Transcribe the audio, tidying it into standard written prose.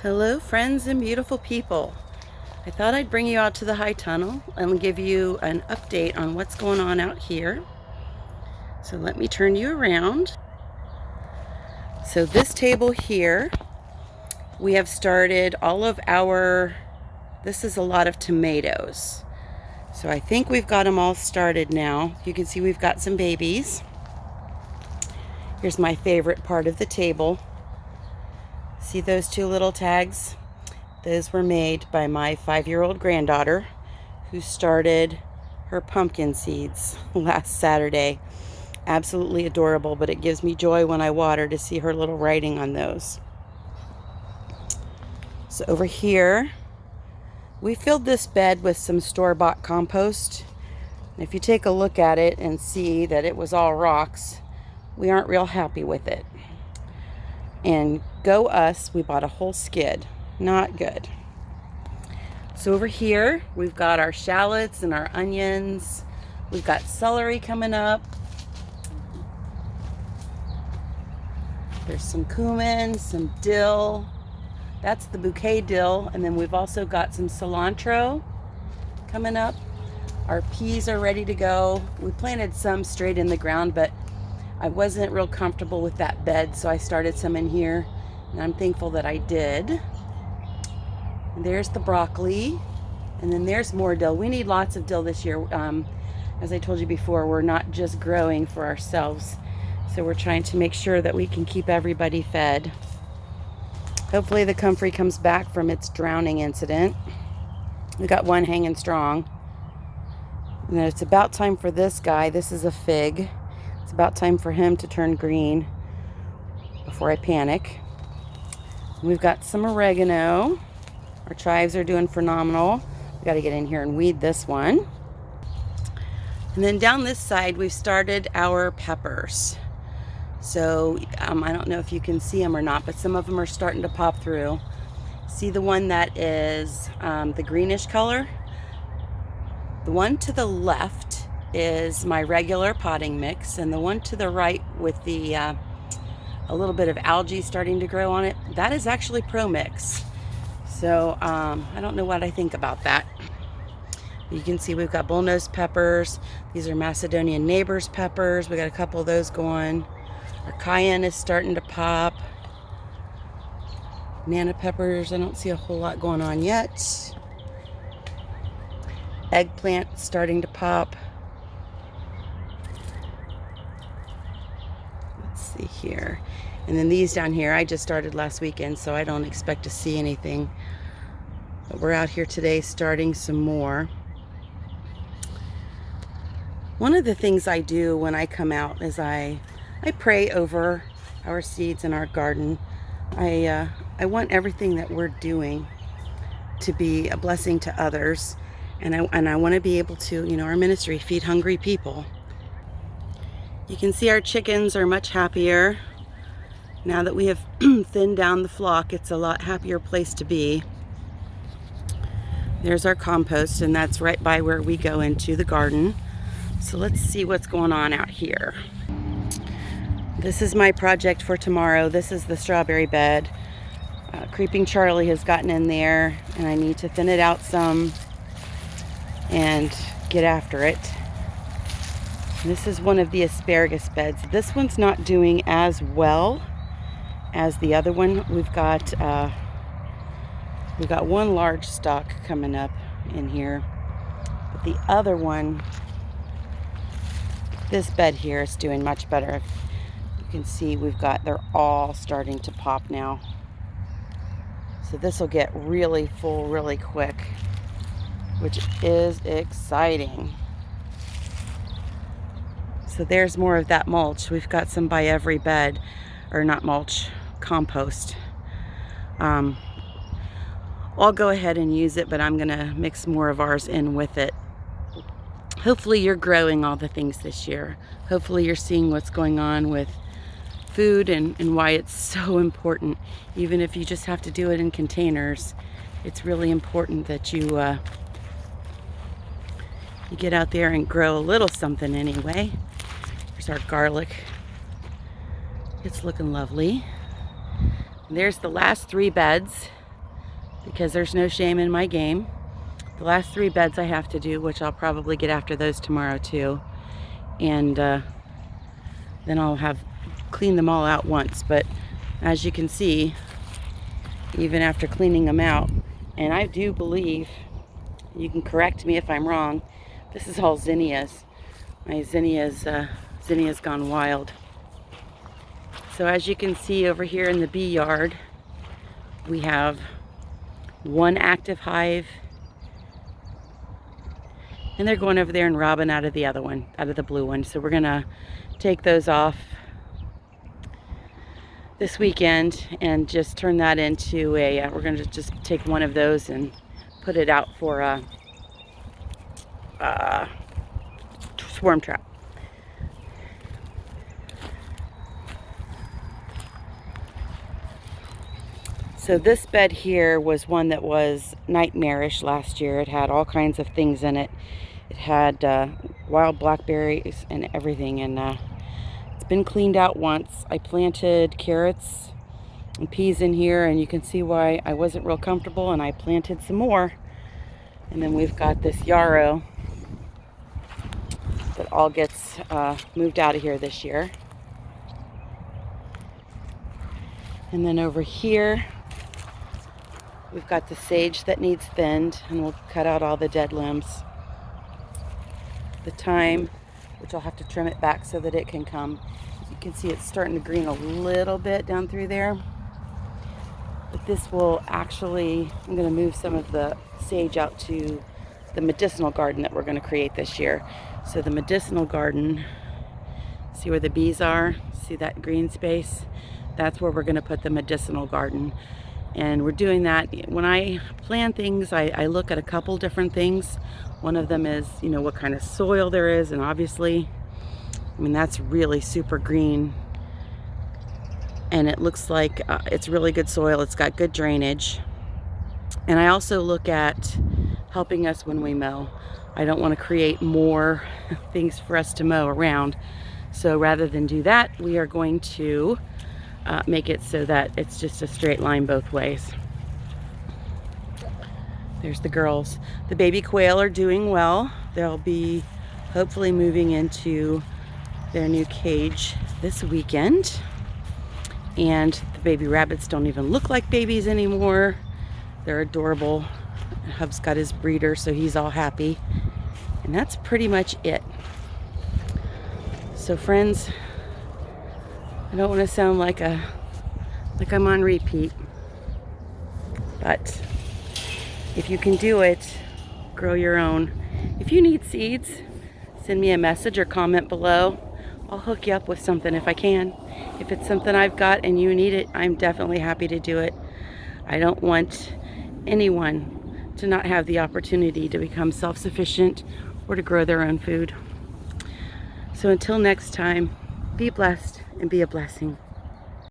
Hello friends and beautiful people. I thought I'd bring you out to the high tunnel and give you an update on what's going on out here. So let me turn you around. So this table here, we have started all of this is a lot of tomatoes. So I think we've got them all started now. You can see we've got some babies. Here's my favorite part of the table. See those two little tags? Those were made by my 5-year-old granddaughter who started her pumpkin seeds last Saturday. Absolutely adorable, but it gives me joy when I water to see her little writing on those. So over here, we filled this bed with some store-bought compost. If you take a look at it and see that it was all rocks, we aren't real happy with it. And go us, we bought a whole skid. Not good. So over here, we've got our shallots and our onions. We've got celery coming up. There's some cumin, some dill. That's the bouquet dill. And then we've also got some cilantro coming up. Our peas are ready to go. We planted some straight in the ground, but I wasn't real comfortable with that bed, so I started some in here, and I'm thankful that I did. And there's the broccoli, and then there's more dill. We need lots of dill this year. As I told you before, we're not just growing for ourselves, so we're trying to make sure that we can keep everybody fed. Hopefully the comfrey comes back from its drowning incident. We got one hanging strong. And it's about time for this guy. This is a fig. It's about time for him to turn green before I panic. We've got some oregano. Our chives are doing phenomenal. We got to get in here and weed this one. And then down this side, we've started our peppers. So I don't know if you can see them or not, but some of them are starting to pop through. See the one that is the greenish color? The one to the left is my regular potting mix, and the one to the right with the a little bit of algae starting to grow on it, that is actually Pro Mix. So I don't know what I think about that. You can see we've got bullnose peppers. These are Macedonian Neighbors peppers. We got a couple of those going. Our cayenne is starting to pop. Nana peppers, I don't see a whole lot going on yet. Eggplant starting to pop. See here, and then these down here I just started last weekend, so I don't expect to see anything, but we're out here today starting some more. One of the things I do when I come out is I pray over our seeds in our garden. I want everything that we're doing to be a blessing to others, and I want to be able to, our ministry, feed hungry people. You can see our chickens are much happier. Now that we have thinned down the flock, it's a lot happier place to be. There's our compost, and that's right by where we go into the garden. So let's see what's going on out here. This is my project for tomorrow. This is the strawberry bed. Creeping Charlie has gotten in there, and I need to thin it out some and get after it. This is one of the asparagus beds. This one's not doing as well as the other one. We've got one large stalk coming up in here, but the other one, this bed here, is doing much better. You can see they're all starting to pop now. So this will get really full really quick, which is exciting. So there's more of that mulch. We've got some by every bed, or not mulch, compost. I'll go ahead and use it, but I'm gonna mix more of ours in with it. Hopefully you're growing all the things this year. Hopefully you're seeing what's going on with food and why it's so important. Even if you just have to do it in containers, it's really important that you get out there and grow a little something anyway. Here's our garlic. It's looking lovely. And there's the last 3 beds. because there's no shame in my game. The last 3 beds I have to do, which I'll probably get after those tomorrow too. And then I'll have cleaned them all out once. But as you can see, even after cleaning them out, and I do believe, you can correct me if I'm wrong, this is all zinnias. My zinnia's gone wild. So as you can see over here in the bee yard, we have 1 active hive, and they're going over there and robbing out of the other one, out of the blue one. So we're gonna take those off this weekend and just turn that into a, we're gonna just take one of those and put it out for a swarm trap. So this bed here was one that was nightmarish last year. It had all kinds of things in it. It had wild blackberries and everything, and it's been cleaned out once. I planted carrots and peas in here, and you can see why I wasn't real comfortable, and I planted some more. And then we've got this yarrow that all gets moved out of here this year. And then over here, we've got the sage that needs thinned, and we'll cut out all the dead limbs. The thyme, which I'll have to trim it back so that it can come. You can see it's starting to green a little bit down through there. But this will actually, I'm going to move some of the sage out to the medicinal garden that we're going to create this year. So the medicinal garden, see where the bees are? See that green space? That's where we're going to put the medicinal garden. And we're doing that. When I plan things, I look at a couple different things. One of them is, you know, what kind of soil there is, and obviously, I mean, that's really super green. And it looks like it's really good soil. It's got good drainage. And I also look at helping us when we mow. I don't want to create more things for us to mow around. So rather than do that, we are going to make it so that it's just a straight line both ways. There's the girls. The baby quail are doing well. They'll be hopefully moving into their new cage this weekend. And the baby rabbits don't even look like babies anymore. They're adorable. Hub's got his breeder, so he's all happy. And that's pretty much it. So friends, I don't want to sound like I'm on repeat, but if you can do it, grow your own. If you need seeds, send me a message or comment below. I'll hook you up with something if I can. If it's something I've got and you need it, I'm definitely happy to do it. I don't want anyone to not have the opportunity to become self-sufficient or to grow their own food. So until next time, be blessed and be a blessing.